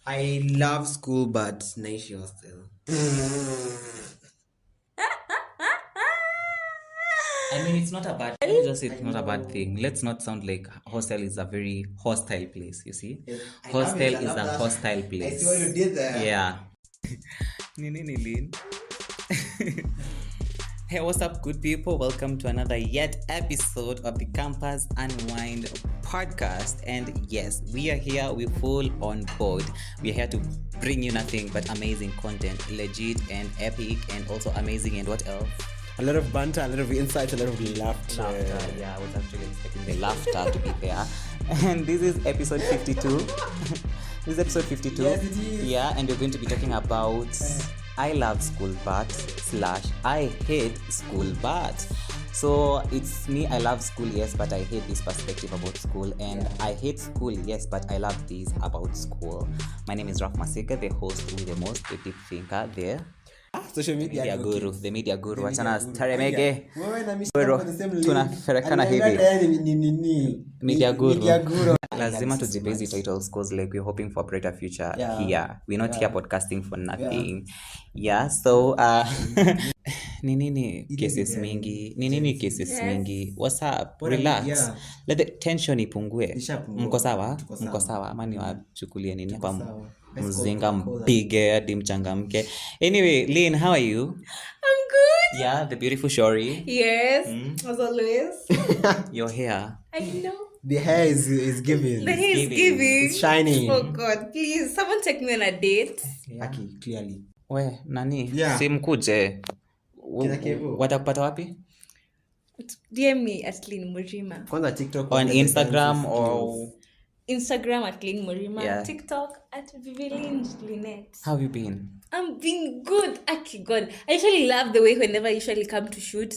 I love school, but naishi hostel. I mean, it's not a bad. Let me just say it's not a bad thing. Let's not sound like hostel is a very hostile place. You see, I love hostel it. I is love a that. hostile I place. see what you did there. Yeah. Nini Lin. Hey, what's up, good people? Welcome to another yet episode of the Campus Unwind podcast. And yes, we are here. We're full on board. We're here to bring you nothing but amazing content, legit and epic, and also amazing. And what else? A lot of banter, a lot of insights, a lot of laughter. Yeah, I was actually expecting the laughter to be there. And this is episode 52. This is episode 52. Yes, it is. Yeah, and we're going to be talking about I love school but / I hate school but. So it's me, I love school, yes, but I hate this perspective about school. And I hate school, yes, but I love this about school. My name is Raf Masika, the host with the most, the deep thinker there. Social media Guru, the media guru. Wachana guru. staremege. Wewe na mimi Bro, tuko the same league. tunaferekana hivi. Media guru. Lazima tujipe hizi titles cause like we're hoping for a brighter future here. We're not here podcasting for nothing. Yeah, so nini cases mingi. Nini cases mingi. What's up? Relax. Let the tension ipungue. Mko sawa? Ama niwachukulie nini hapa? Mzinga mpige hadi mchangamke. Anyway, Lynn, how are you? I'm good. Yeah, the beautiful Shori. Yes, as always. Your hair. I know. The hair is giving. The hair is giving. It's shining. Oh God, please, someone take me on a date. Yeah. Aki, clearly. We, nani? Yeah. Simkuje. Kevo. Watakupata wapi? DM me at Lynn Murima. Kwanza TikTok. On Instagram or... Instagram at Lynn Murima. Yeah. TikTok at Viviline Lynette. How have you been? I'm being good. Aki God. I usually love the way whenever I usually come to shoot,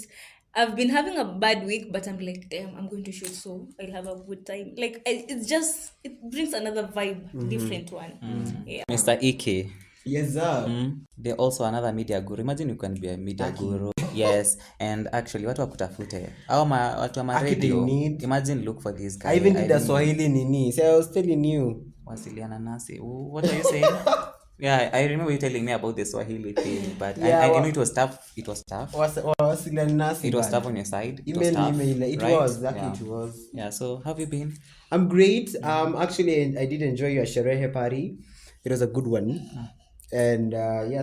I've been having a bad week, but I'm like, damn, I'm going to shoot, so I'll have a good time. Like, it brings another vibe, different one. Yeah. Mr. Ike. Yes, sir. They're also another media guru. Imagine you can be a media guru. Yes, and actually watu wakutafute. Au watu wa radio. Imagine look for this guy. I even did a Swahili nini. So I was telling you. Wasiliana nasi. What are you saying? Yeah, I remember you telling me about the Swahili thing, but I know it was tough. It was tough. Wasiliana nasi. It was tough on your side. Email. It right? was. It was. Yeah, so how have you been? I'm great. Actually, I did enjoy your sherehe party. It was a good one. And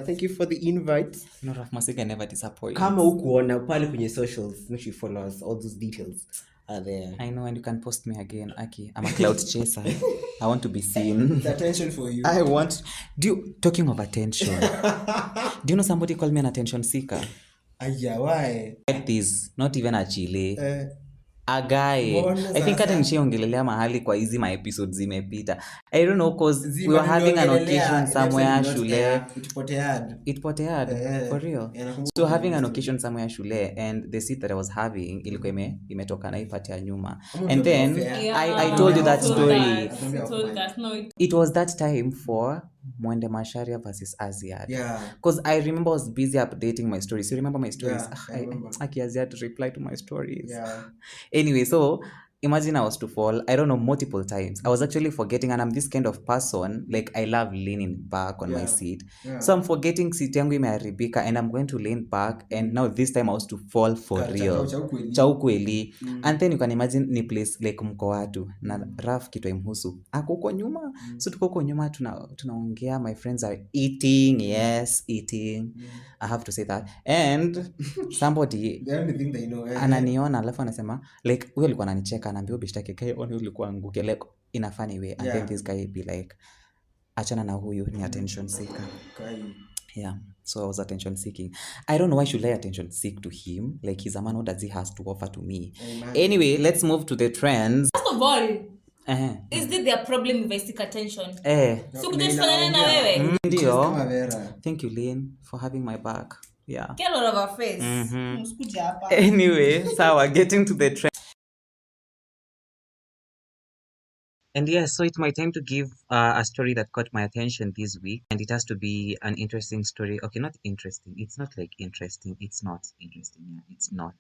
thank you for the invite. No, Raf Masika never disappoint. Kama ukuona pale kwenye socials, make sure you follow us. All those details are there. I know, and you can post me again, Aki. I'm a cloud chaser. I want to be seen. It's attention for you. Talking of attention. Do you know somebody called me an attention seeker? Why? This, not even a chile. A guy. I think hata nishaongelelea mahali kwa hizi my episodes zimepita. I don't know cause we were having an occasion somewhere shule. It potead. For real. So having an occasion somewhere shule and the seat that I was having ilikuwa imetoka na ipate ya nyuma. And then I told you that story. It was that time for Mwende Masharia versus Aziad. Yeah. Because I remember I was busy updating my stories. You remember my stories? Yeah, Aki Aziad replied to my stories. Yeah. Anyway, so imagine I was to fall, I don't know, multiple times. I was actually forgetting, and I'm this kind of person, like I love leaning back on my seat. Yeah. So I'm forgetting seat yangu imeharibika and I'm going to lean back, and now this time I was to fall for real. Chaukweli. And then you can imagine ni place like mko watu na Raf kitu imhusu. Ako huko nyuma. So tuko huko nyuma tunaongea, my friends are eating. Yes, eating. I have to say that. And somebody the only thing they know. Ananiona alafu anasema like huyo alikuwa ananicheka anaambia bishtake kai on ulikuwa anguke like in a funny way, and then this guy be like achana na huyu ni attention seeker. Yeah, so I was attention seeking. I don't know why should I attention seek to him, like he's a man, what does he has to offer to me? Anyway, let's move to the trends. First of all, is this their problem if I seek attention? So could Ndio. na wewe? Ndio. Thank you, Lynn, for having my back. Yeah. Get out of our face. Msikuja hapa. Anyway, so we're getting to the trend. And yes, so it's my time to give a story that caught my attention this week, and it has to be an interesting story. Okay, not interesting. It's not like interesting. It's not interesting. Yeah, it's not.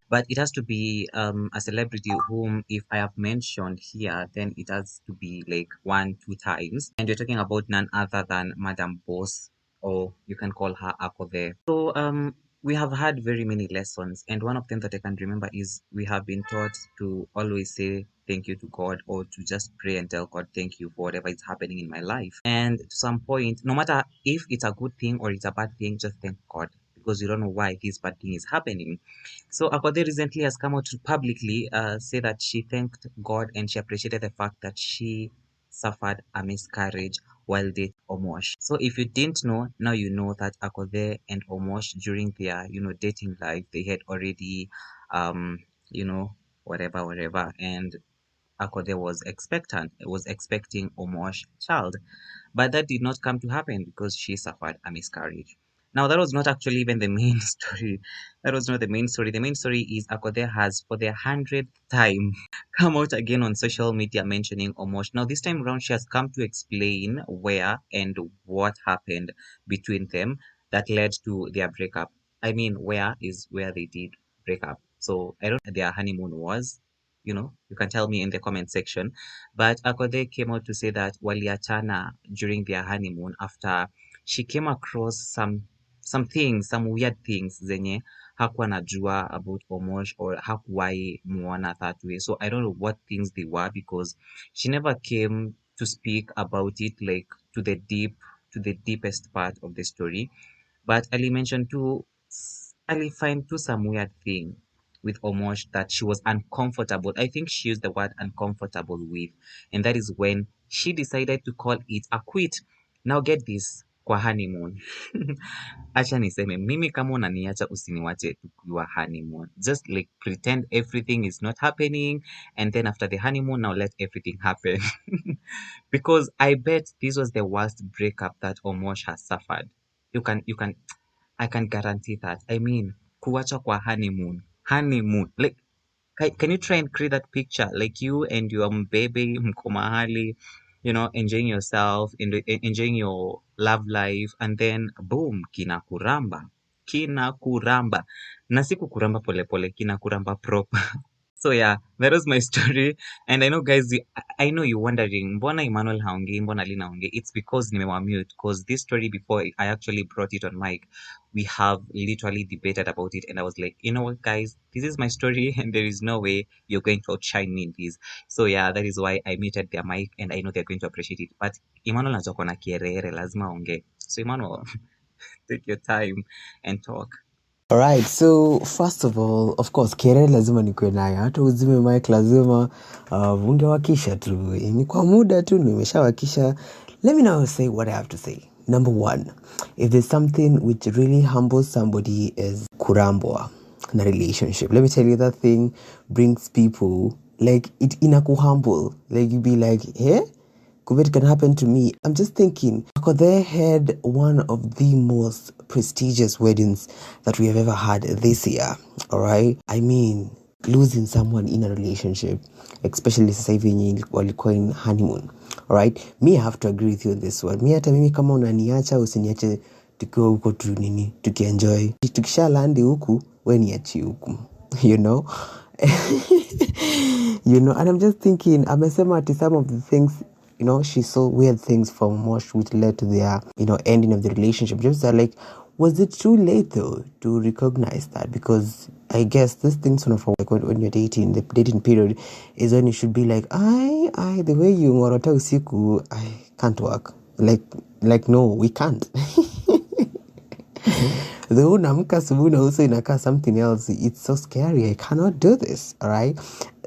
But it has to be a celebrity whom, if I have mentioned here, then it has to be like one, two times. And you're talking about none other than Madam Boss, or you can call her Akove. So we have had very many lessons, and one of them that I can remember is we have been taught to always say thank you to God, or to just pray and tell God thank you for whatever is happening in my life. And to some point, no matter if it's a good thing or it's a bad thing, just thank God, because you don't know why this bad thing is happening. So Akode recently has come out to publicly say that she thanked God and she appreciated the fact that she suffered a miscarriage while dating Omosh. So if you didn't know, now you know that Akode and Omosh, during their dating life, they had already um you know whatever, and Akode was expecting Omosh child. But that did not come to happen because she suffered a miscarriage. Now, that was not actually even the main story. That was not the main story. The main story is Akode has, for the 100th time, come out again on social media mentioning Omosh. Now, this time around, she has come to explain where and what happened between them that led to their breakup. I mean, where is where they did break up. So, I don't know where their honeymoon was. You can tell me in the comment section. But Akode came out to say that waliachana during their honeymoon after she came across some weird things zenye hakuwa najua about Omosh, or hakuwahi muona that way. So I don't know what things they were, because she never came to speak about it like to the deepest part of the story. But Ali mentioned too, Ali find too some weird thing with Omosh that she was uncomfortable. I think she used the word uncomfortable with, and that is when she decided to call it a quit. Now get this, kwa honeymoon. Acha niseme, mimi kama unaniacha usiniwache tukiwa honeymoon. Just like pretend everything is not happening, and then after the honeymoon, now let everything happen. Because I bet this was the worst breakup that Omosh has suffered. You can I can guarantee that. I mean, kuwacha kwa honeymoon. Honeymoon. Like, can you try and create that picture? Like you and your baby mko mahali, enjoying yourself, enjoying your love life, and then boom, kinakuramba. Kinakuramba. Na si kukuramba polepole, kinakuramba proper. So yeah, that was my story. And I know guys, I know you're wondering, mbona Emmanuel haongei, mbona Lina haongei? It's because nimewamute, because this story, before I actually brought it on mic, we have literally debated about it, and I was like, you know what guys, this is my story and there is no way you're going to outshine me in this. So yeah, that is why I muted their mic, and I know they're going to appreciate it. But Emmanuel najua kona kierere, lazima aongee. So Emmanuel, take your time and talk. Alright, so first of all, of course, kelele lazima nikuwe nayo. Hata uzime mic lazima ungewakisha tu. Ni kwa muda tu nimeshawakisha. Let me now say what I have to say. Number one, if there's something which really humbles somebody is kurambwa in a relationship. Let me tell you, that thing brings people, like, it inakuhumble. Like, you be like, eh? It can happen to me. I'm just thinking, they had one of the most prestigious weddings that we have ever had this year. All right. I mean, losing someone in a relationship, especially sasa hivi yenye walikuwa in honeymoon. All right. Me, I have to agree with you on this one. Me hata mimi kama unaniacha usiniache tukiwa huko tu nini, tukienjoy. Tukisha landi huku, we niachi huku. You know? And I'm just thinking, amesema ati some of the things, she saw weird things from Mosh which led to their, ending of the relationship. Just like, was it too late though to recognize that? Because I guess this thing sort of like when you're dating, the dating period is when you should be like, the way you ngorota usiku, I can't work. Like no, we can't. The unamka asubuhi also inakaa something else. It's so scary. I cannot do this. All right.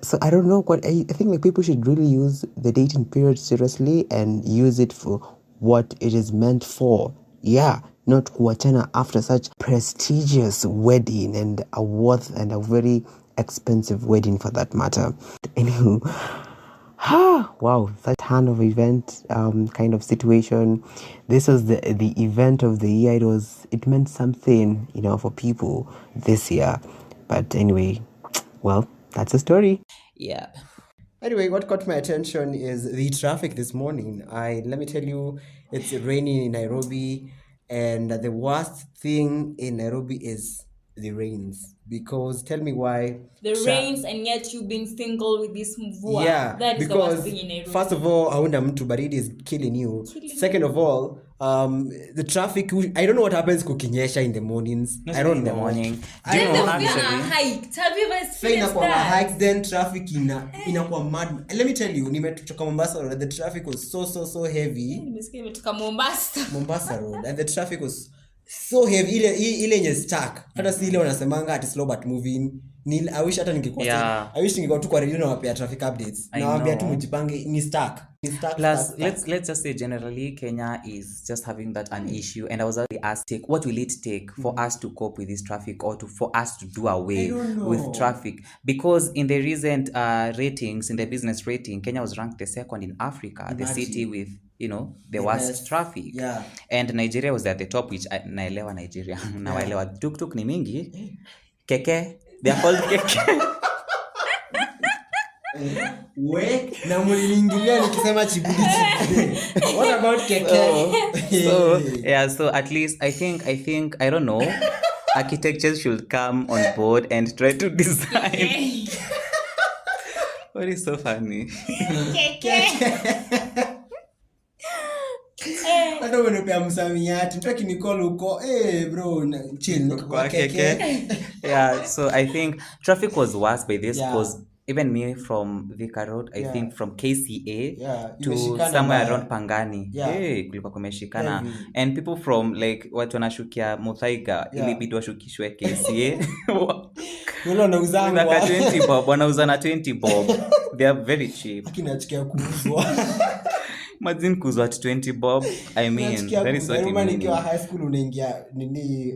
So I don't know what I think. Like, people should really use the dating period seriously and use it for what it is meant for. Yeah, not kuachana after such prestigious wedding and a worth and a very expensive wedding for that matter. Anywho. Wow, such kind of event, kind of situation. This was the event of the year. It meant something, for people this year. But anyway, well, that's the story. Yeah. Anyway, what caught my attention is the traffic this morning. Let me tell you, it's raining in Nairobi, and the worst thing in Nairobi is the rains. Because tell me why. The rains, and yet you being single with this mvua. Yeah, That is the because worst thing in Nairobi. first of all, hauna mtu baridi is killing you. Second of all, the traffic. I don't know what happens kukinyesha in the mornings. Not I don't in the know. morning. Do I you Then know the fear actually? are hiked. Have you ever Sasa experienced inakuwa that? hikes, then traffic inakuwa mad. Let me tell you, nimetoka Mombasa Road, the traffic was so heavy. Nimesikia imetoka Mombasa. Mombasa Road, and the traffic was so heavy. Ile yenye stuck. Hata si ile wanasemanga ati slow but moving. I wish hata ningekuwa Yeah. I wish ningekuwa tu kwa radio na wapea traffic updates. I Na waambia tu know. mjipange, ni stuck. Plus, stuck. let's just say generally Kenya is just having that an issue, and I was already asked, what will it take for us to cope with this traffic, or for us to do away with traffic? Because in the recent ratings, in the business rating, Kenya was ranked the second in Africa, the city with the worst best. traffic. Yeah. And Nigeria was at the top, which naelewa Nigeria. Naelewa tuk ni mingi. Keke, they are called keke. We na mliniingilia nikisema chibudi. What about keke? So at least I think I don't know, architects should come on board and try to design. What is so funny? Hata unapea msamiati, mtaki nicall huko, bro, chill kwa keke. Yeah, so I think traffic was worse by this because even me from Thika Road, I think from KCA to somewhere around Pangani, kulikuwa kumeshikana. And people from like watu wanashukia Muthaiga, ilibidi washukishwe KCA. Wanauzanga 20 bob, wanauza na 20 bob. They are very cheap. Akinachikia kuuzwa. Imagine kuuzwa at 20 bob. I mean, that is what it means. Nikiwa high school unaingia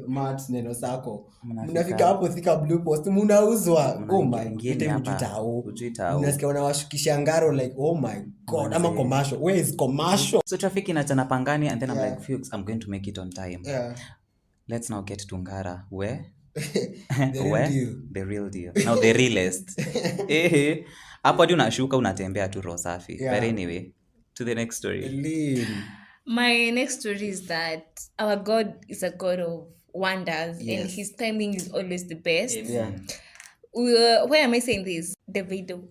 mat neno sako. Mnafika hapo Thika Blue Post mnauzwa. Oh my god. Unasikia wanawashukisha ngaro like oh my god. Ama commercial. Where is commercial? So traffic inachana Pangani, and then I'm like, Fuchs, I'm going to make it on time. Yeah. Let's now get to Ngara. Where? The real deal. Now the realest. Hapo hadi unashuka unatembea tu roho safi. But anyway, to the next story. My next story is that our God is a God of wonders, and his timing is always the best. Yeah. Why am I saying this? Davido.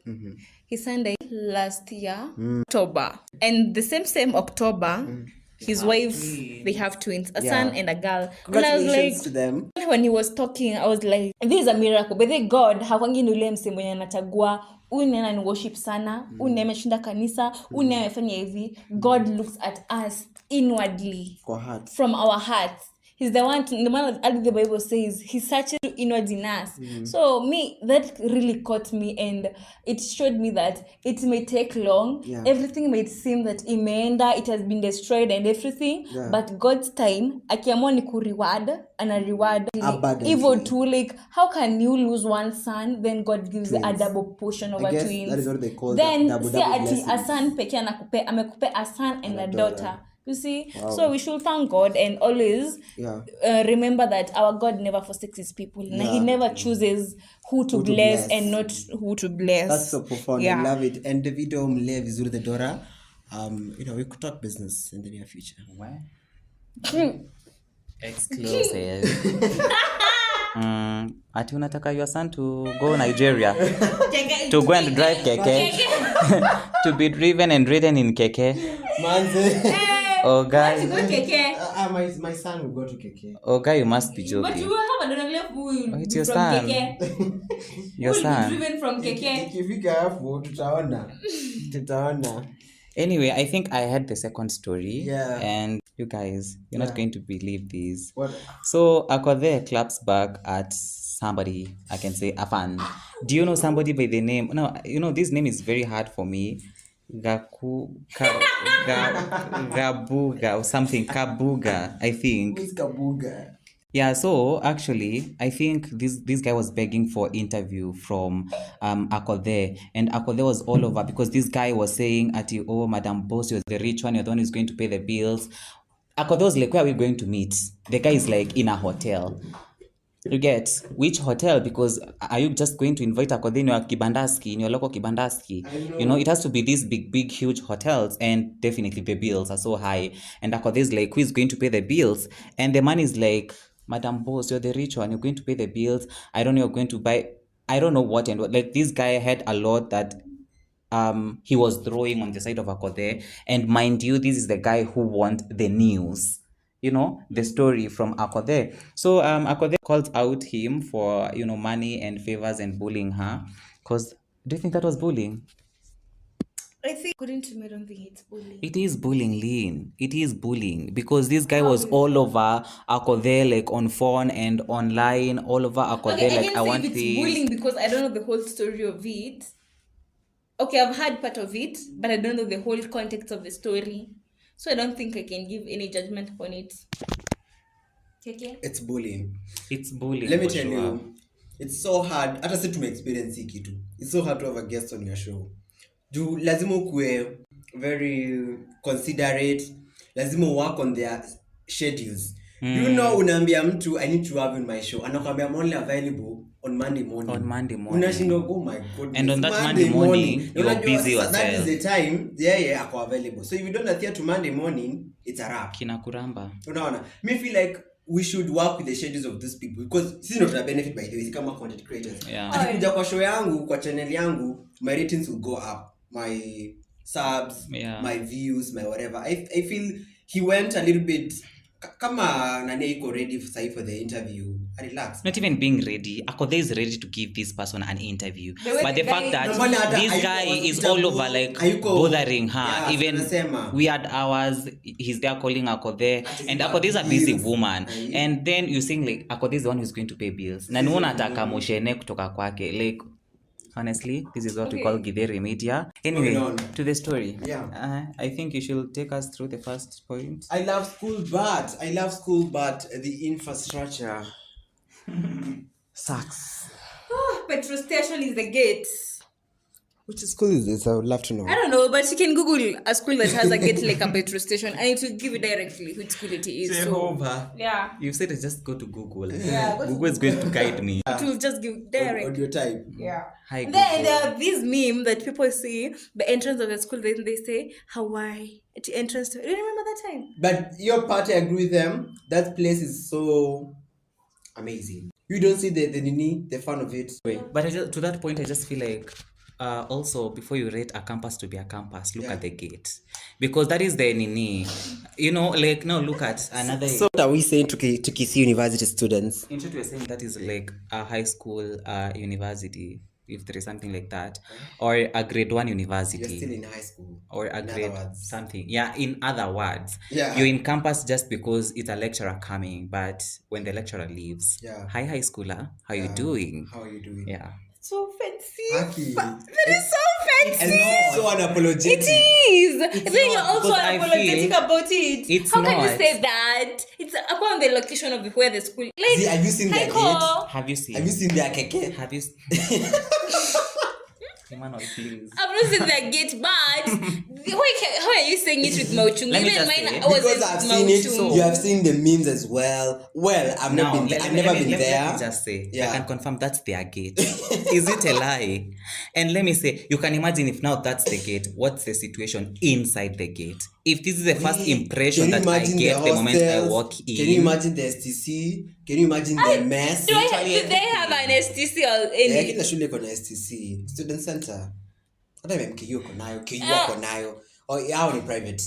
He signed last year, October. And the same October, his wife, they have twins, a son and a girl. And I was like, to them. When he was talking, I was like, this is a miracle. But then God, hakwangi ni ule mse mwenye anachagua, huyu nena ni worship sana, huyu nena ameshinda kanisa, huyu nena amefanya hivi. God looks at us inwardly. From our hearts. He's the one as the Bible says, he searches inwards in us. So that really caught me, and it showed me that it may take long. Everything might seem that it has been destroyed and everything. But God's time, akiamua ni kureward, and a reward evil too. Like, how can you lose one son, then God gives a double portion over twins? That is what they call then double blessings. A son peke amekupe a son and a daughter. You see, so we should thank God and always remember that our God never forsakes his people. He never chooses who to bless and not who to bless. That's so profound. I love it. And the video mle vizuri the Dora. We could talk business in the near future. Where? Exclusive. Ati unataka your son to go Nigeria to go and drive keke to be driven and ridden in keke. Manze. Oh guy, my son will go to keke. Oh guy, you must be joking. But you have another level. It's your son. Your son. Driven from keke. Ikifika hapo tutaona. Anyway, I think I had the second story. Yeah. And you guys, you're not going to believe this. What? So Akode claps back at somebody, I can say a fan. Do you know somebody by the name? No, this name is very hard for me. Gabuga or something. Kabuga, I think. Who's Kabuga? Yeah, so actually, I think this guy was begging for interview from Akode, and Akode was all over because this guy was saying, oh, Madam Boss, you're the rich one, you're the one who's going to pay the bills. Akode was like, where are we going to meet? The guy is like in a hotel. You get which hotel? Because are you just going to invite Akodhe in your kibandaski, in your local kibandaski? You know, it has to be these big, huge hotels, and definitely the bills are so high. And Akodhe is like, who is going to pay the bills? And the man is like, Madam Boss, you're the rich one. You're going to pay the bills. I don't know. You're going to buy. I don't know what and what. Like this guy had a lot that he was throwing on the side of Akodhe. And mind you, this is the guy who want the news, you know, the story from Akodhe. So Akodhe calls out him for, you know, money and favors and bullying her. Because do you think that was bullying? I think, according to me, I don't think it's bullying. It is bullying, Lynn. It is bullying because this guy was all over Akodhe, like on phone and online, all over Akodhe. Okay, like I want if it's this. bullying because I don't know the whole story of it. Okay, I've heard part of it, but I don't know the whole context of the story. So I don't think I can give any judgment on it. Okay? It's bullying. It's bullying. Let me for tell sure. you, it's so hard. Hata si tumeexperience hii kitu. It's so hard to have a guest on your show. Juu lazima ukue very considerate. Lazima work on their schedules. You know, unaambia mtu I need to have you in my show. Anakuambia I'm only available on Monday morning. On Monday morning. Unashindwa, oh my goodness. And on that Monday morning, you are busy yourself. That is the time, yeah, ako available. So if you don't adhere to Monday morning, it's a wrap. Kina kuramba. Unaona? Me feel like we should work with the schedules of these people because sisi ndio tuna benefit by the way kama content creators. Yeah. Akikuja kwa show yangu, kwa channel yangu, my ratings will go up. My subs, my views, my whatever. I feel he went a little bit kama nani iko ready for the interview. Relax. Not even being ready. Akodhe is ready to give this person an interview. But the fact that this guy is all over like bothering her. Yeah, even weird hours, he's there calling Akodhe. And Akodhe is a busy woman. And then you think like Akodhe is the one who's going to pay bills. Na nuona ataka moshene kutoka kwake. Like honestly, this is what we call Githeri media. Anyway, to the story. Yeah. I think you should take us through the first point. I love school, but the infrastructure sucks. Petrol station is the gate. Which school is this? I would love to know. I don't know, but you can Google a school that has a gate like a petrol station and it will give you directly which school it is. Jehovah. Yeah. You said just go to Google. Yeah. Google is going to guide me. It will just give directly. On your type. Yeah. Hi, And then there are these meme that people see the entrance of the school, then they say Hawaii at the entrance to. Do you remember that time? But your party, I agree with them. That place is so amazing. You don't see the fun of it. But to that point, I just feel like also before you rate a campus to be a campus, look at the gate, because that is the nini. You know, like now look at another. So what are we saying to Kisii University students? In short, we're saying that is like a high school university, if there is something like that, or a grade 1 university. You're still in high school. Or a grade something. Yeah, in other words. Yeah. You're in campus just because it's a lecturer coming, but when the lecturer leaves, hi high schooler, how you doing? How are you doing? Yeah. So fancy. Aki. That is so fancy. And so unapologetic. It is. Then you're also because I unapologetic feel about it. it's How can not. you say that? It's upon the location of where the school. Like, See, have you seen their Haiko. gate? Have you seen their keke? Have you Emmanuel, please. I've not seen that gate, but how are you saying it with Mauchung? Let me Even just mine say, was Because I've seen it, Mauchung. you have seen the memes as well. Well, I've never been there. Let me just say, Yeah. I can confirm that's their gate. Is it a lie? And let me say, you can imagine if now that's the gate, what's the situation inside the gate? If this is the first impression that I get the moment I walk in. Can you imagine the STC? Can you imagine the mess? Do they have an STC or any? Kila shule iko na STC, student center. Hata MKU iko nayo, KU iko nayo. Or hao ni private.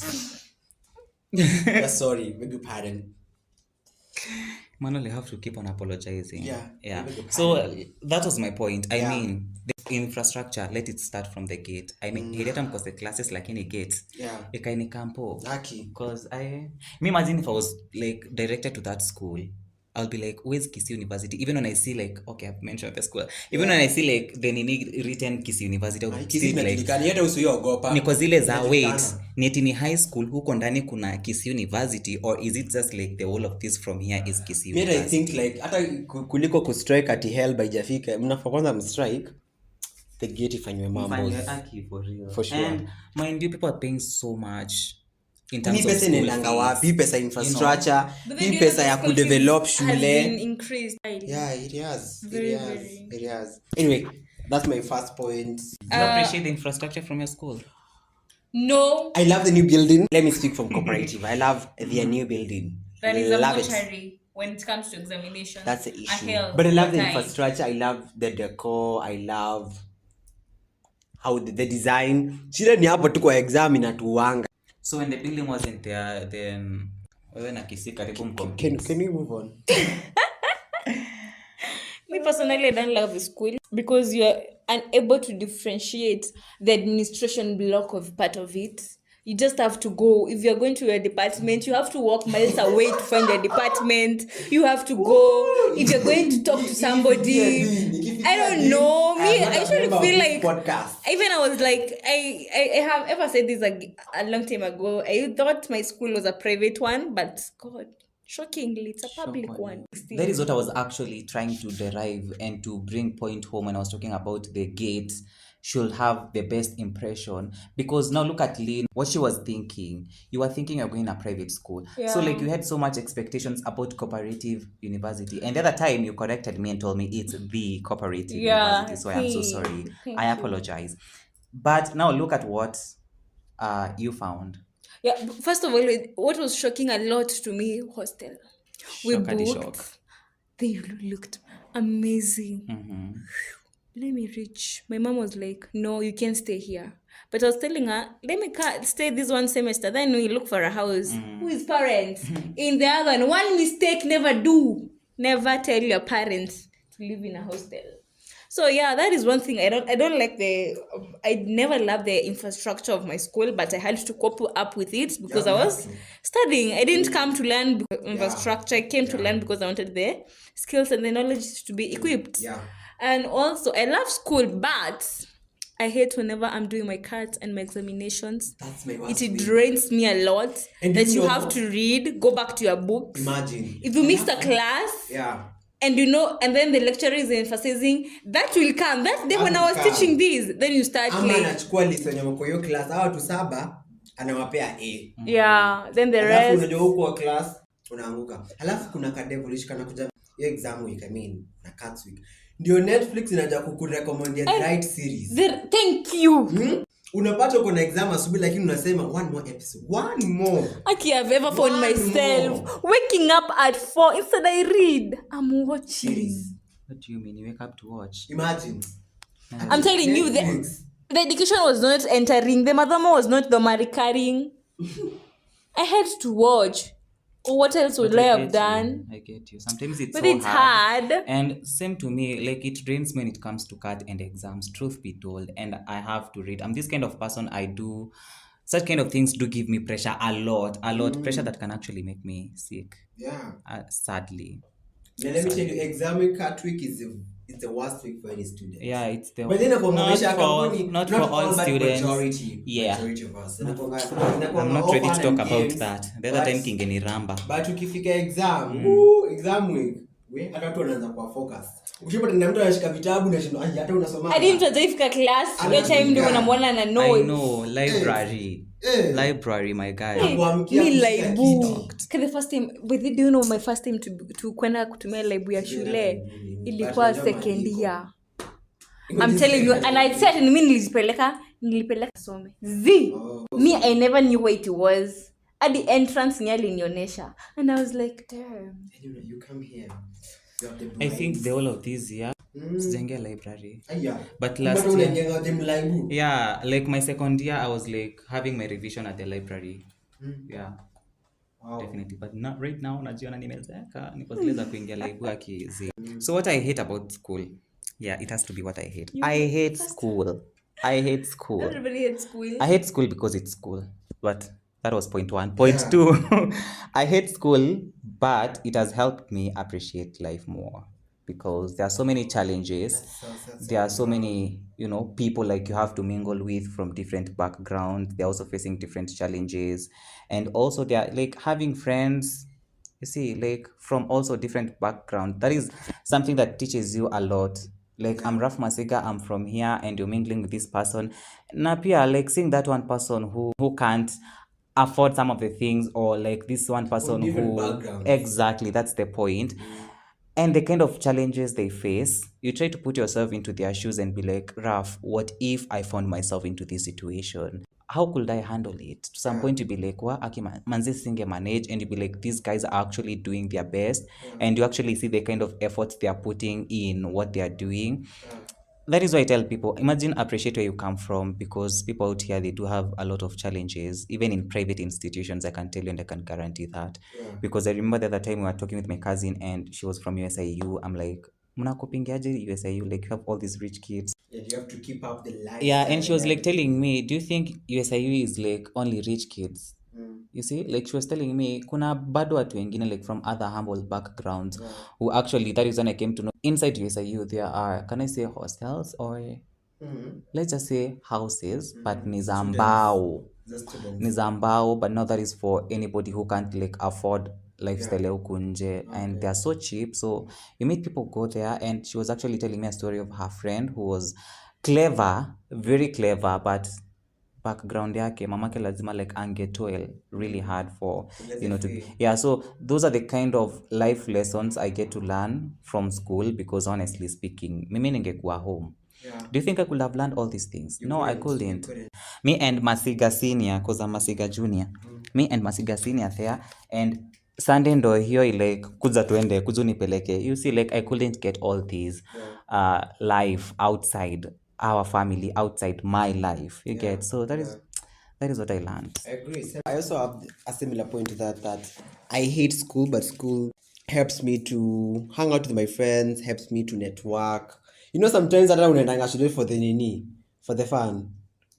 Sorry, beg your pardon. Manuel, you have to keep on apologizing. Yeah. So that was my point. I mean, the infrastructure, let it start from the gate. I mean, Hidetam because the classes like any gate. Yeah. Ikaini campo. Lucky. Because me imagine if I was like directed to that school, I'll be like, where's Kisii University? Even when I see like, okay, I've mentioned the school. Even when I see like the nini written Kisii University, I'll still be like, hata usiogopa. niko zile za wait, ni eti ni high school huko ndani kuna Kisii University, or is it just like the whole of this from here is Kisii University? I think like hata kuliko kustrike ati hell by Jafika, mnafaa kwanza mstrike the gate ifanywe mambo. For real. For sure. And mind you, people are paying so much in terms Hii of pesa school inaendanga wapi? fees. Hii pesa You know, infrastructure, But then hii you know pesa the ya school kudevelop fees has shule. been increased. Yeah, it has. Very, it has. very. It has. Anyway, that's my first point. do you appreciate the infrastructure from your school? No, I love the new building. Let me speak from cooperative. I love their new building. that is a love it. mortuary when it comes to examinations. That's the a issue. hell But I love of a the time. infrastructure. I love the decor. I love how the design. Shida ni hapo tu kwa exam inatuanga. So when the building wasn't there, then wewe na kisi karibu mcompete. Can we move on? Me personally, I don't love the school because you're unable to differentiate the administration block of part of it. You just have to go. If you're going to your department, you have to walk miles away to find your department. You have to go. If you're going to talk to somebody, I don't know. Me, I usually feel like even I was like, I have ever said this a long time ago. I thought my school was a private one, but God, shockingly, it's a public one. That is what I was actually trying to derive and to bring point home when I was talking about the gates should have the best impression. Because now look at Lynn, what she was thinking. You were thinking you're going to a private school. So like you had so much expectations about cooperative university. And the other time you corrected me and told me it's the cooperative university. So I'm so sorry. I apologize. But now look at what you found. Yeah, first of all, what was shocking a lot to me, hostel. We booked. They looked amazing. Let me reach. My mom was like, no, you can't stay here. But I was telling her, let me stay this one semester. Then we look for a house. Who is parents? In the other one mistake, never do. Never tell your parents to live in a hostel. So yeah, that is one thing. I don't like I never loved the infrastructure of my school, but I had to cope up with it because I was studying. I didn't come to learn because of infrastructure. I came to learn because I wanted the skills and the knowledge to be equipped. Yeah. And also, I love school, but I hate whenever I'm doing my cards and my examinations. That's my worst It drains me a lot. And that you have to read, go back to your books. Imagine. If you missed a class. Yeah. And and then the lecturer is emphasizing that will come. That day when I was teaching this, then you start like. Anachukua lesson ya mko hiyo class hawa tu 7 anawapea A. Yeah, then the rest. Alafu unajua huko class unaanguka. Alafu kuna ka devilish kana kuja hiyo exam week na cuts week. Ndio Netflix inaja kukurecommend the right series. Thank you. Unapata uko na exam asubuhi lakini unasema one more episode. One more. Okay, I've ever found myself waking up at 4 instead I read. I'm watching. What do you mean? You wake up to watch? Imagine. I'm telling you, the education was not entering. The madama was not the carrying. I had to watch. What else would I have done? I get you. Sometimes it's but so it's hard. And same to me, like it drains me when it comes to CAT and exams, truth be told. And I have to read. I'm this kind of person. I do such kind of things do give me pressure a lot. Pressure that can actually make me sick. Yeah. Sadly. Now, let me tell you, exam CAT week is the worst week for any student. Yeah, it's the but then not for all students. Majority of us. I'm not ready to talk about that. The other time kingeni ramba. But ukifika exam, exam week, hata watu wanaanza kwa focus. Ukipata na mtu anashika vitabu na shindo hata unasoma. Hadi mtu ataifika class, hiyo time ndio unamwona na notes. I know, library. Library, my guy. Me library. The first time, but do you know my first time to kwenda kutumia library ya shule ilikuwa second year. I'm telling you, and I said mimi nilipeleka some. Me I never knew what it was. At the entrance nearly nionyesha, and I was like, damn. You come here. I think the whole of this year sijenge library. But last year, yeah, like my second year I was like having my revision at the library. Yeah. Wow. Definitely, but not right now. Najiona nimezeka niko zile za kuingia library akizi. So what I hate about school, yeah, it has to be what I hate. I hate school. Everybody hates school. I hate school because it's school. But that was point 1. Point 2, I hate school, but it has helped me appreciate life more because there are so many challenges. There are so many, people like you have to mingle with from different backgrounds. They're also facing different challenges. And also they're like having friends, you see, like from also different backgrounds. That is something that teaches you a lot. Like I'm Raf Masiga, I'm from here and you're mingling with this person. Na pia like seeing that one person who can't afford some of the things, or like this one person different who backgrounds. exactly, that's the point. And the kind of challenges they face, you try to put yourself into their shoes and be like, Raf, what if I found myself into this situation? How could I handle it? To some point you be like, wa aki manzi singe manage, and you be like, these guys are actually doing their best, and you actually see the kind of efforts they are putting in what they are doing. That is why I tell people, imagine, appreciate where you come from, because people out here, they do have a lot of challenges, even in private institutions. I can tell you, and I can guarantee that. Because I remember the other time we were talking with my cousin, and she was from USIU. I'm like, mnakopingiaje USIU? Like, you have all these rich kids. Yeah, you have to keep up the lifestyle. Yeah, and she was like telling everything. me, do you think USIU is like only rich kids? You see, like she was telling me, kuna bado watu wengine like from other humble backgrounds who actually, that is when I came to know, inside USIU there are, can I say hostels, or let's just say houses, but ni za mbao. The students. Ni za mbao, but now that is for anybody who can't like afford lifestyle ya huku nje, and they are so cheap, so you meet people go there. And she was actually telling me a story of her friend who was clever, very clever, but background yake mamake lazima like angetoil really hard for, you know, to yeah. So those are the kind of life lessons I get to learn from school, because honestly speaking, mimi ningekuwa home, do you think I could have learned all these things? No, I couldn't. Me and Masiga senior, because I'm Masiga junior, me and Masiga senior there, and Sunday ndo hiyo ile kuja tuende kuzunipeleke, you see, like I couldn't get all these life outside our family, outside my life, you get. So that is what I learned. I agree. I also have a similar point to that I hate school, but school helps me to hang out with my friends, helps me to network. You know, sometimes hata unaendanga shule for the nini, for the fun,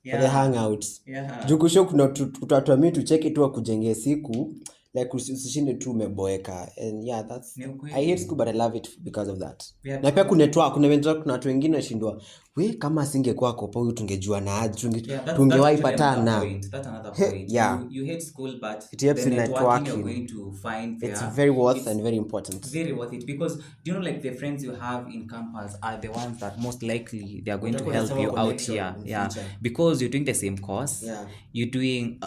for the hangouts. Juu kusho kuna tutatuamii tucheke tu wakujengee siku, like usishinde tu umeboeka. And yeah, that's I hate school, but I love it because of that. Na pia kunetwork, kuna watu wengine washindwa, we kama singekuwa kopa huyu tungejua na aje, tungewahi patana. That's another point. Yeah. You hate school, but It helps the in networking you're networking. going to find there, It's very worth and very important. very worth it, because you know, like the friends you have in campus are the ones that most likely they are going to Watakuwa help nasema you out connection here, in yeah, future. because you're doing the same course, you're doing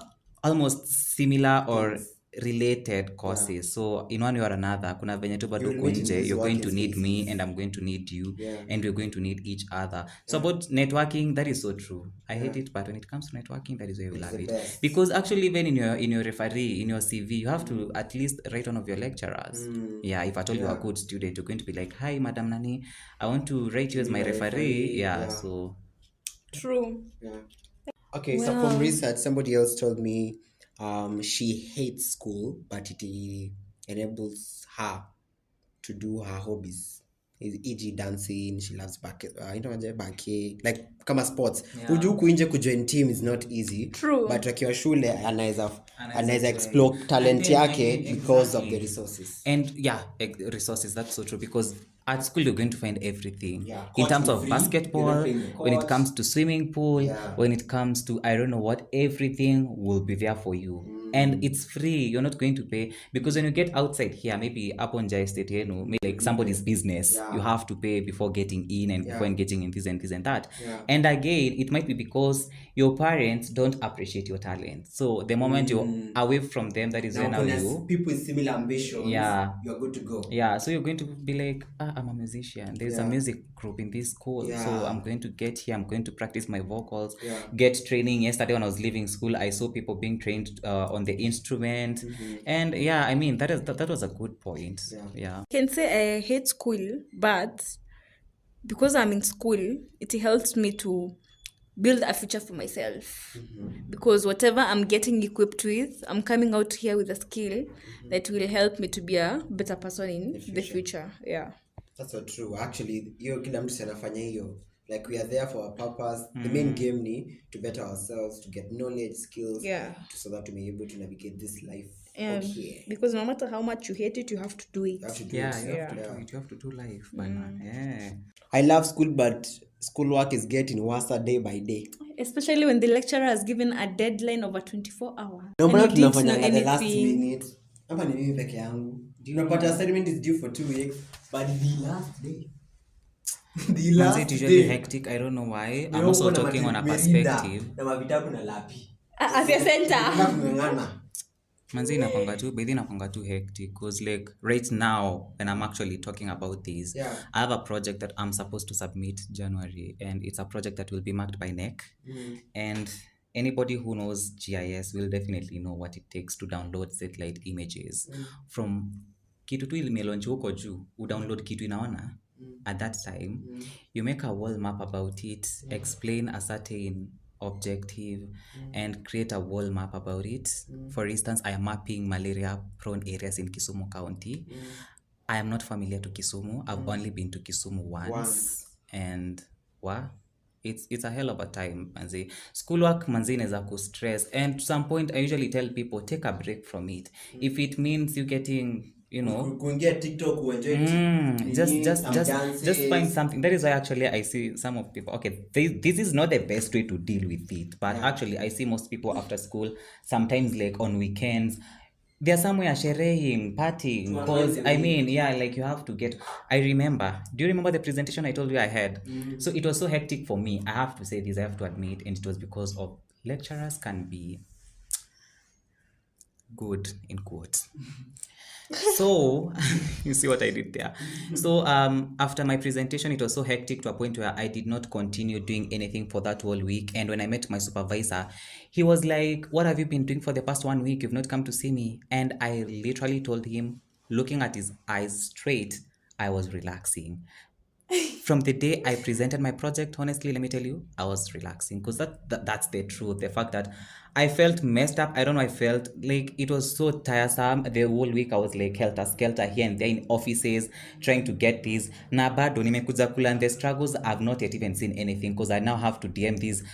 almost similar or related courses, so in one way or another kuna venye tu bado You will meet in kunje, these you're going to working need me, spaces. and I'm going to need you, and we're going to need each other. So about networking, that is so true. I hate it, but when it comes to networking, that is where you love it. best. Because actually, even in your referee, in your CV, you have to at least write one of your lecturers. Yeah, if at all you are a good student, you're going to be like, hi Madam Nani, I want to write you as my referee. Yeah, so True. Okay, so from research, somebody else told me she hates school, but it enables her to do her hobbies. E.g. dancing, she loves bake, like kama sports. Uju huku nje kujoin team is not easy. True. But wakiwa shule anaweza explore talent yake because of the resources. And yeah, resources, that's so true, because at school you're going to find everything, Yeah, in court terms for of free, you're not basketball, paying the when it court. comes to swimming pool, when it comes to I don't know what, everything will be there for you. And it's free, you're not going to pay, because when you get outside here, maybe upon Jai State, maybe like somebody's business, you have to pay before getting in, and before engaging in this and this and that. And again, it might be because your parents don't appreciate your talent, so the moment you're away from them, that is when now you people with similar ambitions, you're good to go. yeah, so you're going to be like, I'm a musician, there's a music group in this school, so I'm going to get here, I'm going to practice my vocals, get training. Yesterday when I was leaving school, I saw people being trained on the instrument. And yeah, I mean, that was a good point. Yeah. I can say I hate school, but because I'm in school, it helps me to build a future for myself. Because whatever I'm getting equipped with, I'm coming out here with a skill that will help me to be a better person in the future. Yeah. That's so true. Actually, hiyo kila mtu anafanya hiyo. Like we are there for a purpose. The main game ni to better ourselves, to get knowledge, skills, so that we may be able to navigate this life. Because no matter how much you hate it, you have to do it. You have to do You it. have to do it. You have to do life, man. Yeah. I love school, but schoolwork is getting worse day by day. Especially when the lecturer has given a deadline of a 24 hours. No, and mbona you didn't know tunafanya the last anything. minute? Hapa ni mimi peke yangu. Unapata assignment is due for 2 weeks, but the last day. The Was last it usually day. hectic? I don't know why. I'm also talking on a perspective. Na mavitabu na lapi. Afya center. manzi inakwanga too hectic because like right now when I'm actually talking about this, I have a project that I'm supposed to submit January, and it's a project that will be marked by NEC. And anybody who knows GIS will definitely know what it takes to download satellite images from kitu tu ilimelonchi huko juu, udownload kitu inaona. At that time, you make a wall map about it, explain a certain objective, and create a wall map about it. For instance, I am mapping malaria prone areas in Kisumu County. I am not familiar to Kisumu. I've only been to Kisumu once. And wow, it's a hell of a time, manzi. Schoolwork manzi inaweza ku-stress, and to some point I usually tell people take a break from it. If it means you getting, you know, kuingia TikTok uenjoy just find something. That is why actually I see some of people, okay, this is not the best way to deal with it, but actually I see most people after school, sometimes like on weekends, they're somewhere sherehing, partying, because I mean, like you have to get. Do you remember the presentation I told you I had? So it was so hectic for me, I have to say this, I have to admit, and it was because of lecturers can be good in quotes. So you see what I did there. So after my presentation, it was so hectic to a point where I did not continue doing anything for that whole week. And when I met my supervisor, he was like, what have you been doing for the past 1 week? You've not come to see me. And I literally told him, looking at his eyes straight, I was relaxing. From the day I presented my project, honestly, let me tell you, I was relaxing, because that's the truth. The fact that I felt messed up. I don't know, I felt like it was so tiresome. The whole week I was like helter-skelter here and there in offices trying to get this. Na bado nimekuja kulearn the struggles. I've not yet even seen anything, because I now have to DM these,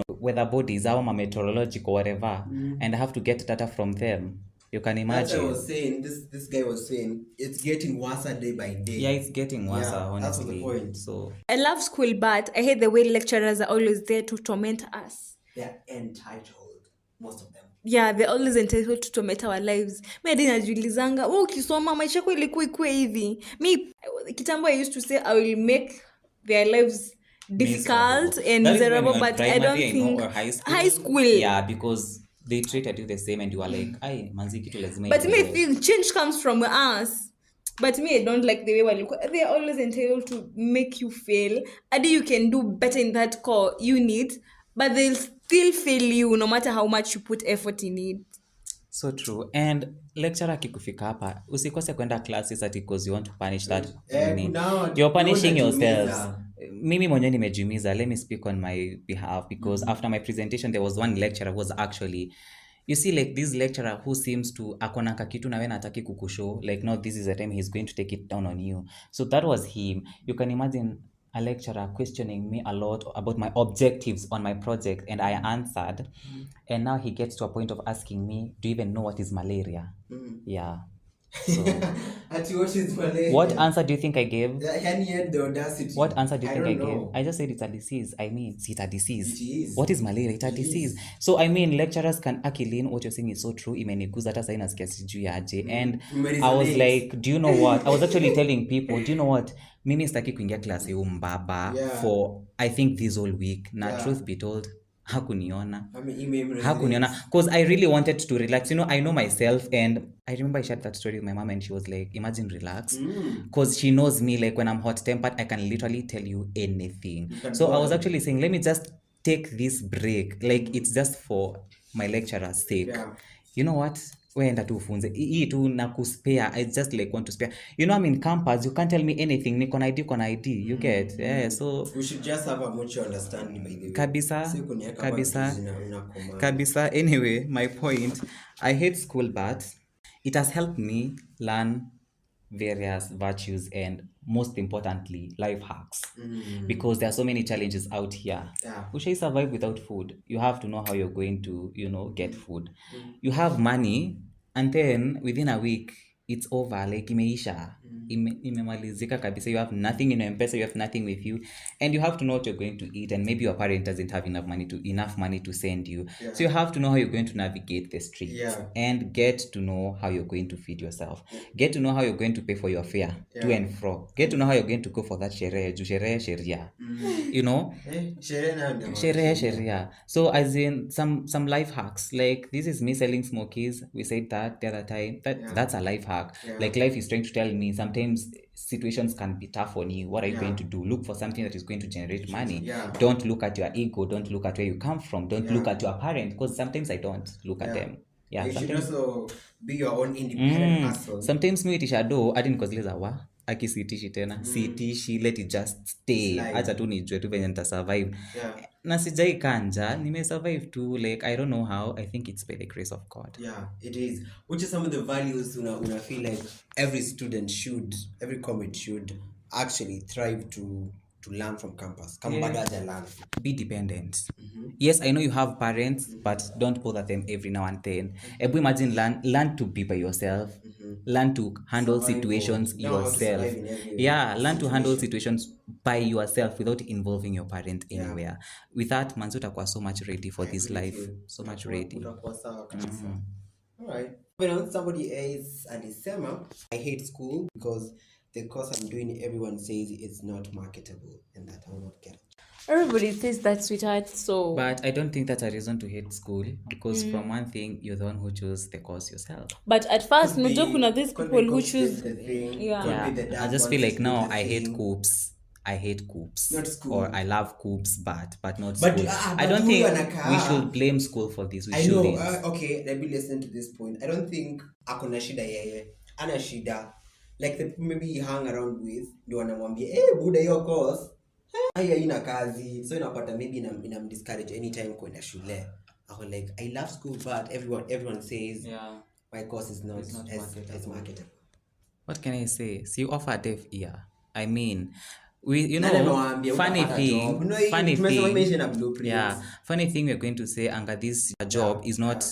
weather bodies, our meteorological, whatever, and I have to get data from them. You can imagine. That's what I was saying. This guy was saying it's getting worse day by day. Yeah, it's getting worse, honestly. That's the point. So I love school, but I hate the way lecturers are always there to torment us. They're entitled, most of them. Yeah, they're always entitled to torment our lives. Mi hadi najiulizanga, ukisoma maisha yako ilikuwa ikuwe hivi. Mi kitambo I used to say I will make their lives difficult and miserable, but I don't think high school. Yeah, because they treated you the same and you are like, ay, manzi kitu lazima. But me, I feel change comes from us. But me, I don't like the way they're always entitled to make you fail. Adi you can do better in that core unit, but they'll still fail you no matter how much you put effort in it. So true. And lecturer akikufika hapa, usikose kwenda classes at because you want to punish that. You're punishing yourselves. Mimi mwenyewe nimejiumiza. Let me speak on my behalf, because after my presentation there was one lecturer who was actually, you see, like this lecturer who seems to akona kakitu na wewe nataki kukushow, like no, this is the time he's going to take it down on you. So that was him. You can imagine a lecturer questioning me a lot about my objectives on my project, and I answered. And now he gets to a point of asking me, do you even know what is malaria? Yeah. So what is malaria? What answer do you think I gave? He had the audacity. What answer do you think I gave? know. I just said it's a disease. I mean, it's a disease. It is. What is malaria? It's a disease. So I mean, lecturers can actually, what you're saying is so true. Imeniguza hata sasa nasikia sijui aje. And I was like, do you know what? I was actually telling people, do you know what? Mimi sitaki kuingia klasi umbaba for I think this whole week. Na truth be told, hakuniona because I really wanted to relax. I know myself, and I remember I shared that story with my mom, and she was like, imagine relax, because she knows me, like when I'm hot tempered I can literally tell you anything. So I was actually saying, let me just take this break, like it's just for my lecturer's sake. You know what, wenda tu ufunze hii tu na kuspare. I just like want to spare. I'm in campus, you can't tell me anything. Niko na ID, you get. So we should just have a mutual understanding, by the way. Kabisa. Anyway, my point, I hate school, but it has helped me learn various virtues and most importantly life hacks, because there are so many challenges out here. You should survive without food. You have to know how you're going to get food. You have money, and then within a week it's over, like imeisha, imemalizika kabisa. You have nothing in your M-Pesa, you have nothing with you, and you have to know what you're going to eat, and maybe your parent doesn't have enough money to send you. So you have to know how you're going to navigate the streets, and get to know how you're going to feed yourself, get to know how you're going to pay for your fare to and fro, get to know how you're going to go for that sherehe sheria. you know. Sherehe nayo ndio Sherehe, sheria. So as in some life hacks, like this is me selling smokies. We said that the other time. That's a life hack. Like life is trying to tell me sometimes situations can be tough on you. What are you going to do? Look for something that is going to generate money. Don't look at your ego. Don't look at where you come from. Don't look at your parent, because sometimes I don't look at them. Yeah, You should sometimes also be your own independent person. sometimes mi itisha do hadi nikozileza wa akisitishi tena siitishi, let it just stay, Slide. acha tu nijue tu venye nitasurvive. Na sijai kanja, nimesurvive tu, like I don't know how. I think it's by the grace of God. Yeah, it is. Which is some of the values una feel like every student should, every comrade should actually thrive to learn from campus. Kama bado haja learn. Be dependent. Yes, I know you have parents, but don't bother them every now and then. Ebu imagine learn to be by yourself. Learn to handle Survival. situations Learn how to yourself. survive in every Yeah, learn to handle situation. situations by yourself without involving your parent anywhere. With that, manzi utakuwa so much ready for this life. So much ready. Utakuwa sawa kabisa. Alright. When somebody else alisema, I hate school because the course I'm doing, everyone says it's not marketable and that I will not get it. Everybody says that, sweetheart. So, But I don't think that's a reason to hate school, because from one thing, you're the one who chose the course yourself. but at first, Could be- unajua kuna these could people be who coach choose. did the thing, Yeah. could Yeah, be the dad I just feel wants like to do now the I hate thing. coops. I hate coops. Not school. Or I love coops, but not But, school. but I don't huyu think anakaa- we should blame school for this. We I know, shouldn't. okay, let me listen to this point. I don't think akona shida yeye. Ana shida. Like the people maybe he hang around with, ndio wanamwambia, buda hiyo course, haya ina kazi. So inapata maybe inam discourage anytime kwenda shule. I was like, I love school, but everyone says my course is not, as marketable. What can I say? So you offer a deaf ear. I mean, you Nani know, amewaambia funny utapata job? thing, No, hii funny tumesema maisha thing. na blueprints. Yeah, funny thing we're going to say, Anga, this job is not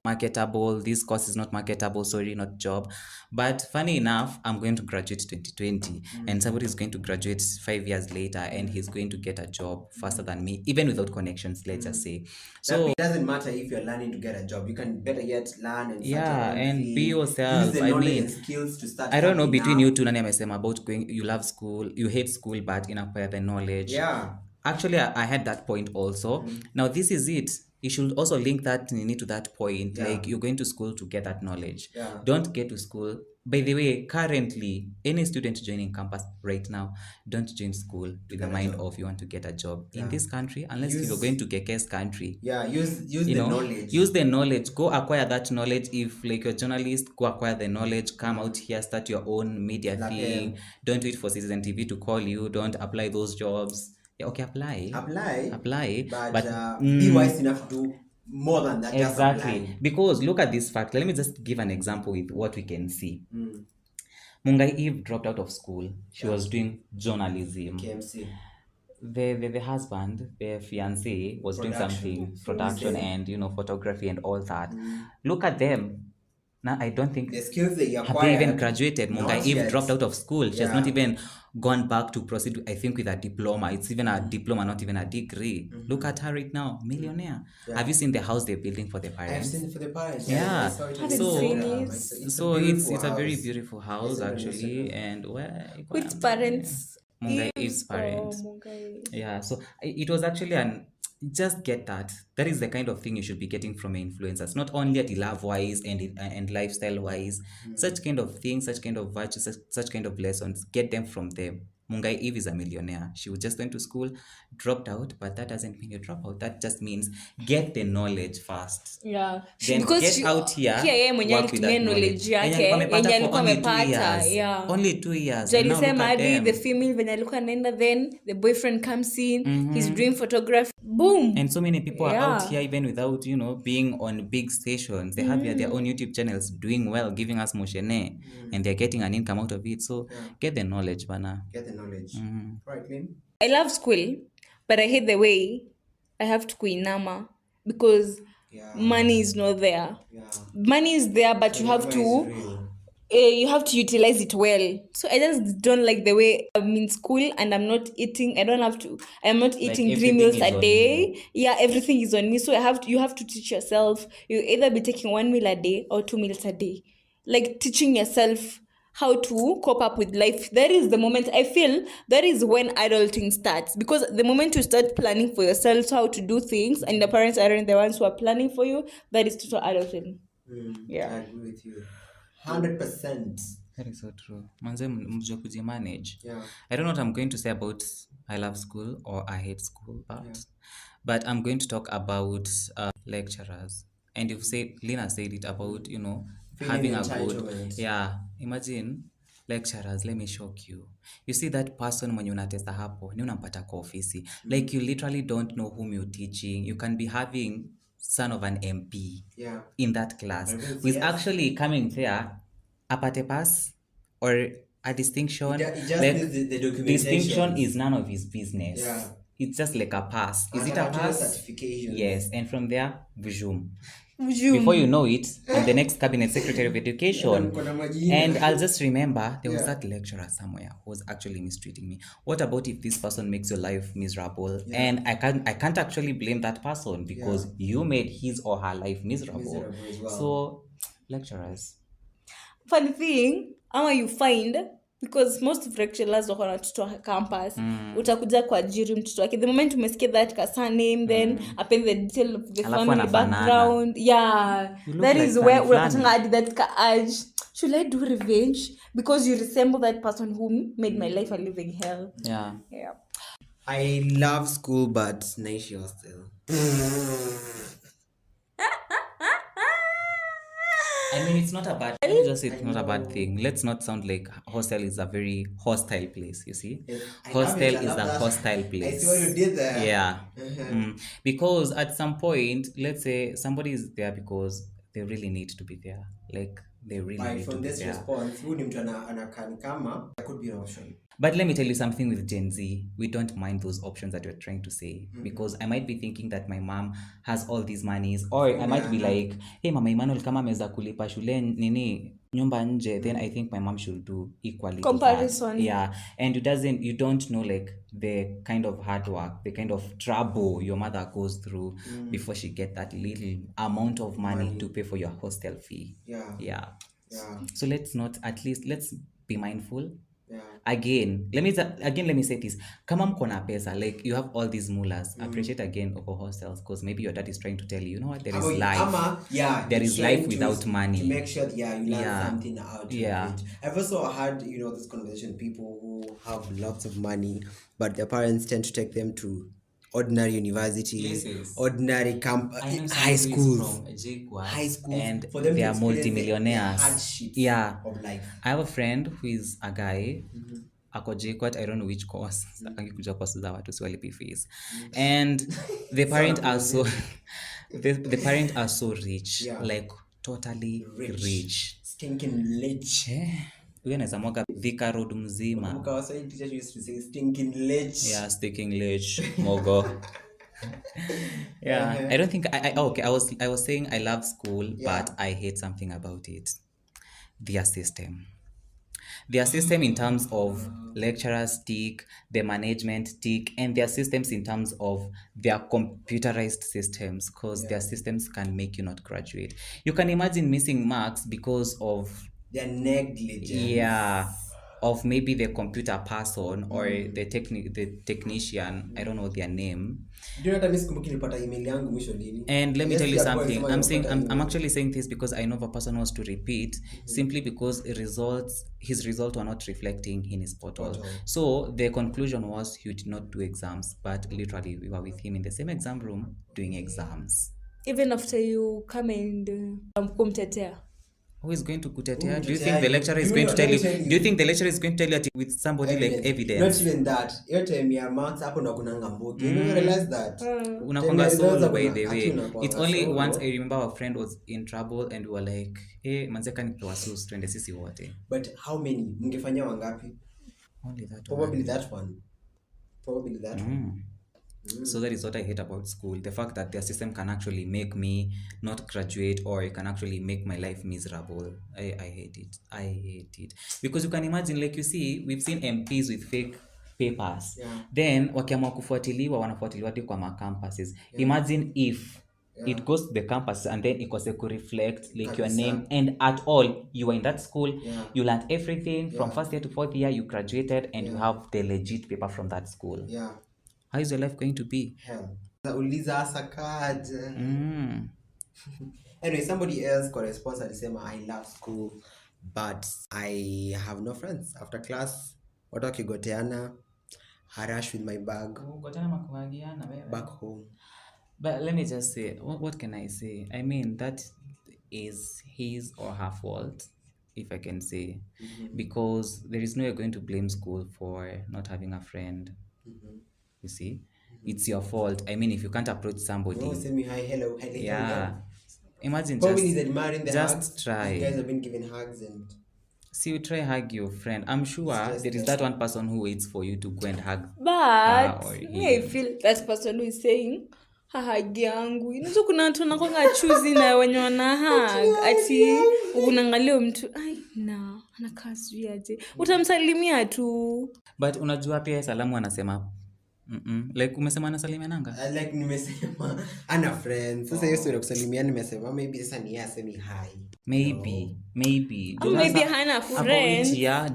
marketable. This course is not marketable. Sorry, not job. But funny enough, I'm going to graduate 2020, and somebody is going to graduate 5 years later, and he's going to get a job faster than me, even without connections. Let's just say. So it doesn't matter if you're learning to get a job. You can better yet learn and start your own and thing. be yourself. Use the I knowledge mean, and skills to start. I don't know something between now. you two, nani amesema about going, you love school, you hate school, but in acquire the knowledge. Yeah. Actually, I had that point also. Now this is it. You should also link that nini to that point. Yeah. Like you're going to school to get that knowledge. Yeah. Don't get to school. By the way, currently, any student joining campus right now, don't join school with the mind of you want to get a job in this country, unless you're going to Keke's country. Yeah, use You the know, knowledge. use the knowledge, go acquire that knowledge. If like you're a journalist, go acquire the knowledge, come out here, start your own media thing. Don't wait for Citizen TV to call you. Don't apply those jobs. Yeah, okay, apply, but be wise enough to do more than that. Just exactly, apply. because look at this fact. Let me just give an example with what we can see. Mungai Eve dropped out of school. She was doing journalism. KMC. The husband, the fiance, was doing something, production and photography and all that. Look at them. Now I don't think The skills they have acquired. they even graduated. Mungai Not Eve yet. dropped out of school. She has Yeah. not even gone back to proceed, I think, with a diploma. It's even a diploma, not even a degree. Look at her right now, millionaire. Have you seen the house they're building for the I've parents? seen it for the parents. Yeah. I saw it on Haven't So- seen Instagram. it. So a it's beautiful a very house. beautiful house It's on actually, Instagram. and Which parents? Mungai Eve's Eve's parents. or Mungai? Yeah, so it was actually just get that. That is the kind of thing you should be getting from influencers, not only at love wise and lifestyle wise. Such kind of things, such kind of virtues, such kind of lessons, get them from them. Mungai Eve is a millionaire. She just went to school, dropped out, but that doesn't mean you drop out. That just means get the knowledge first. Yeah. Then get out here, Pia yeye mwenyewe work with alitumia that knowledge Yenye yake alikuwa amepata yenye for alikuwa only 2 amepata. years. Yeah. Only 2 years. Jo And now look alisema at hadi them. the female venye alikuwa anaenda, then the boyfriend comes in, he's doing photography, boom. And so many people are out Yeah. here even without, being on big stations. They have their own YouTube channels doing well, giving us moshene, and they're getting an income out of it. So get the knowledge, bana. Get the knowledge. Right, Lynn? I love school, but I hate the way I have to kuinama because money is not there. Yeah. Money is there, but you have It's to real. utilize it well. So I just don't like the way I'm in school and I'm not eating. I'm not eating 3 everything meals is a on day. Yeah, everything is on me. So you have to teach yourself. You either be taking 1 meal a day or 2 meals a day. Like teaching yourself how to cope up with life. That is the moment, I feel that is when adulting starts, because the moment you start planning for yourself how to do things and the parents aren't the ones who are planning for you, that is total adulting. Yeah. I agree with you 100%. That is so true. Manze mjue kujimanage. Yeah. I don't know what I'm going to say about I love school or I hate school, but I'm going to talk about lecturers. And you've said, Lina said it about, Feeling having a entitlement. good, imagine lecturers, let me shock you. You see that person mwenye unatesa hapo, ni unampata kwa ofisi. Like you literally don't know whom you're teaching. You can be having son of an MP Yeah. in that class Or even who is CS. actually coming there apate pass or a distinction. It just like, needs the distinction documentation. is none of his business. Yeah. It's just like a pass. Is And it a actually pass? certification. Yes, and from there, vujum. Zoom. Before you know it, I'm the next cabinet secretary of education. And I'll just remember there was that lecturer somewhere who was actually mistreating me. What about if this person makes your life miserable? Yeah. And I can't actually blame that person because you made his or her life miserable. As well. So lecturers. Funny thing, ama you find, because most of lecturers wako na watoto wa campus, utakuja kuajiri mtoto wake the moment umesikia that kasa name, then append the detail of the Alafu family anafanana. background. Yeah, You look that like is where fulani unapatanga hadi that ka urge, should I do revenge because you resemble that person who made my life a living hell. Yeah. I love school, but naishi hostel. I mean, it's not a bad. Let me just say it's not a bad thing. Let's not sound like hostel is a very hostile place. You see, I hostel love it. I is love a that. hostile place. I see what you did there. Yeah. Because at some point, let's say somebody is there because they really need to be there. Like they really need to From be this there. response, huyu ni mtu anakaa ni kama that could be an option. But let me tell you something with Gen Z. We don't mind those options that you're trying to say. Because I might be thinking that my mom has all these monies. Or I might be like, hey, Mama Emmanuel kama ameweza kulipa shule nini nyumba nje, then I think my mom should do equally Comparison. to that. Yeah. And you don't know like the kind of hard work, the kind of trouble your mother goes through before she get that little amount of money to pay for your hostel fee. Yeah. So let's be mindful. Yeah. Again, let me say this. Kama mko na pesa, like you have all these mullahs, appreciate again over hostels, because maybe your dad is trying to tell you, you know what, there is life. There is life without money. To make sure you learn something out of it. I've also had, this conversation with people who have lots of money, but their parents tend to take them to ordinary universities, ordinary high schools, and for them they to are multimillionaires. Hardships of life. I have a friend who is a guy ako JKUAT, I don't know which course, akikuja course za watu siwalipi fees, and the parents are so the parents are so rich, like totally rich. Stinking rich. Huyo anaweza mwaga Thika Road mzima. Our science teacher used to say stinking rich. Yeah, stinking rich, mogo. I don't think I was saying I love school, but I hate something about it. Their system in terms of lecturers tick, the management tick, and their systems in terms of their computerized systems, because their systems can make you not graduate. You can imagine missing marks because of their negligence. Of maybe the computer person or the technician, I don't know their name. And let me tell you something. I'm actually saying this because I know if a person wants to repeat simply because his results were not reflecting in his portal. So the conclusion was he did not do exams, but literally we were with him in the same exam room doing exams. Even after you come and kumtetea. Who is going to kutetea? Do you think the lecturer is going to tell you? Do you think the lecturer is going to tell you with somebody like evidence? Not even that. Your time ya marks hapo ndo kunanga mbogi. You realize that? Unakonga solo by the way. It's only once I remember our friend was in trouble and we were like, hey, manzeka nipewa sus twende sisi wote. But how many? Mngefanya wangapi? Only that Probably one. that one. Probably that one. So that is what I hate about school. The fact that their system can actually make me not graduate, or it can actually make my life miserable. I hate it. I hate it. Because you can imagine, like you see, we've seen MPs with fake papers. Then wakiamua kufuatiliwa wanafuatiliwa hadi kwa campuses. Imagine if it goes to the campus and then ikose reflect like your name, and at all you were in that school, you learned everything from first year to fourth year, you graduated, and you have the legit paper from that school. How is your life going to be? Uliza sakaje. Anyway, somebody else got a response and said, I love school, but I have no friends after class. Watu wakigoteana, harash with my bag back home. But let me just say, what can I say? I mean, that is his or her fault, if I can say, because there is no way you're going to blame school for not having a friend. You see, it's your fault. I mean, if you can't approach somebody, No, send me hi, hello, hello, yeah, imagine probably he's admiring the just hugs. try. These guys have been giving hugs and See, you try hug your friend. I'm sure there is that one person who waits for you to go and hug. But or me I him. feel that person who is saying hahagi yangu inazo kuna watu wanakwanga chuzi na wenye wana hug ati unaangalia mtu ai na anakaa sijui aje utamsalimia tu. But unajua pia salamu anasema like umesema anasalimiananga like nimesema ana friends. Sasa hiyo sura kusalimia nimesema maybe sasa ni yeye asemi hi. maybe Ama maybe hana friends.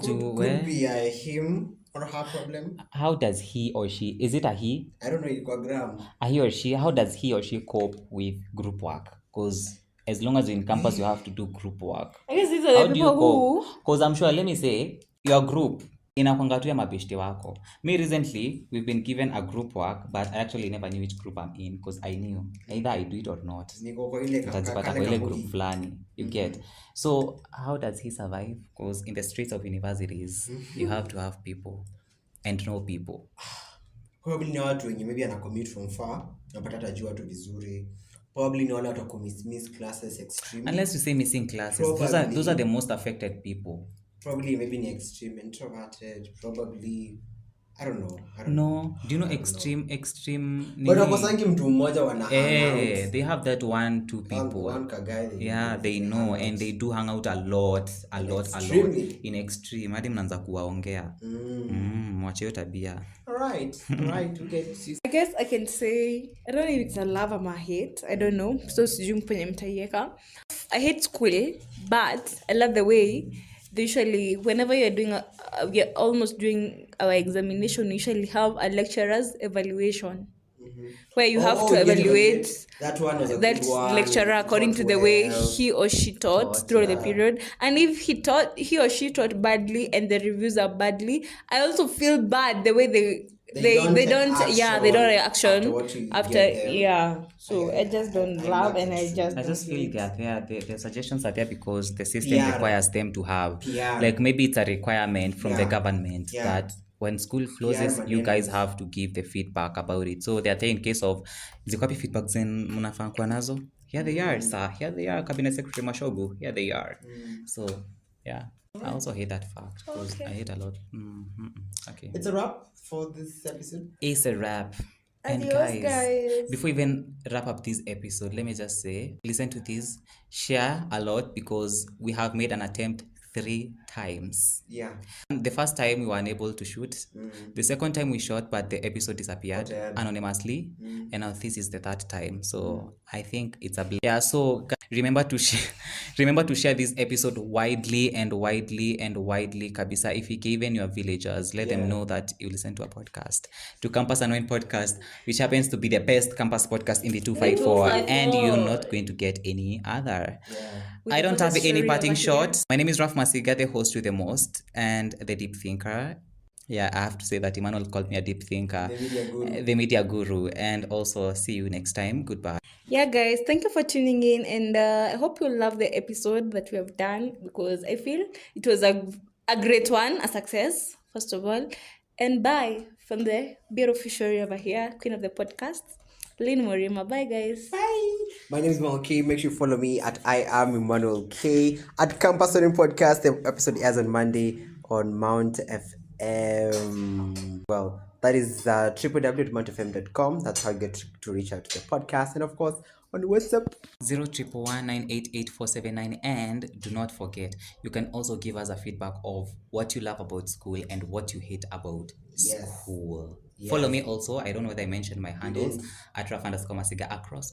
Could be a him or her problem. How does he or she, is it a he? I don't know, ilikuwa gram. A he or she, how does he or she cope with group work? Because as long as you're in campus you have to do group work. I guess these are the people who, because I'm sure, let me say, your group inakwanga tu ya mabeshte wako. Me recently we've been given a group work, but I actually never knew which group I'm in because I knew either I do it or not. Niko kwa ile Utajipata kwa ile group fulani, you get. So how does he survive? Because in the streets of universities you have to have people and know people. Probably ni watu wenye maybe ana commute from far, napata atajua watu vizuri. Probably ni wale watu wako miss classes extreme. Unless you say missing classes, those are the most affected people. Probably maybe ni extreme introverted, probably I don't know. No, do you know extreme but wakosangi mtu mmoja wana hang out. They have that 1-2 people. One guy they know and they do hang out a lot in extreme. Hadi mnaanza kuwaongea. Mwache hiyo tabia. Alright, we get I guess I can say I don't know if it's a love or a hate. I don't know. So sijui mpenye mtaiweka. I hate school, but I love the way they usually, whenever you're doing we're almost doing our examination, we usually have a lecturer's evaluation where you have to evaluate that one was a that good one, lecturer according to the way he or she taught through the period. And if he or she taught badly and the reviews are badly, I also feel bad the way they don't reaction after so I just don't love and I just feel that the suggestions are there because the system requires them to have like maybe it's a requirement from the government that when school closes you guys have to give the feedback about it. So they're there in case of zikwapi feedback zen mnafaa kuwa nazo, here they are sir, here they are cabinet secretary Mashogu, here they are. So yeah, I also hate that fact because I hate a lot. Okay, it's a wrap for this episode. It's a wrap. And adios, guys. Before we even wrap up this episode, let me just say, listen to this, share a lot because we have made an attempt 3 times. The first time we were unable to shoot. The second time we shot, but the episode disappeared anonymously. And now this is the 3rd time. So I think it's a so remember to share this episode widely kabisa. If you give even your villagers, let them know that you listen to a podcast, to Campus Annoying Podcast, which happens to be the best campus podcast in the 254, and you're not going to get any other. I don't have any parting shot. My name is Raf Masiga, the host with the most and the deep thinker. I have to say that Emmanuel called me a deep thinker, the media guru, and also see you next time. Goodbye. Guys, thank you for tuning in, and I hope you love the episode that we have done because I feel it was a great one, a success, first of all. And bye from the beautiful Shori over here, queen of the podcast, Lynn Morima. Bye, guys. Bye. My name is Emmanuel K. Make sure you follow me at I am Emmanuel K. At Campus Annoying Podcast. The episode airs on Monday on Mount FM. Well, that is www.mountfm.com. That's how you get to reach out to the podcast. And of course, on WhatsApp. 011988479. And do not forget, you can also give us a feedback of what you love about school and what you hate about school. Follow me also. I don't know whether I mentioned my handles at @raf_masiga across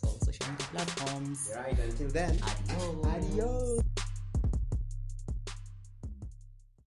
all social media platforms. Right, until then, Adios. adios.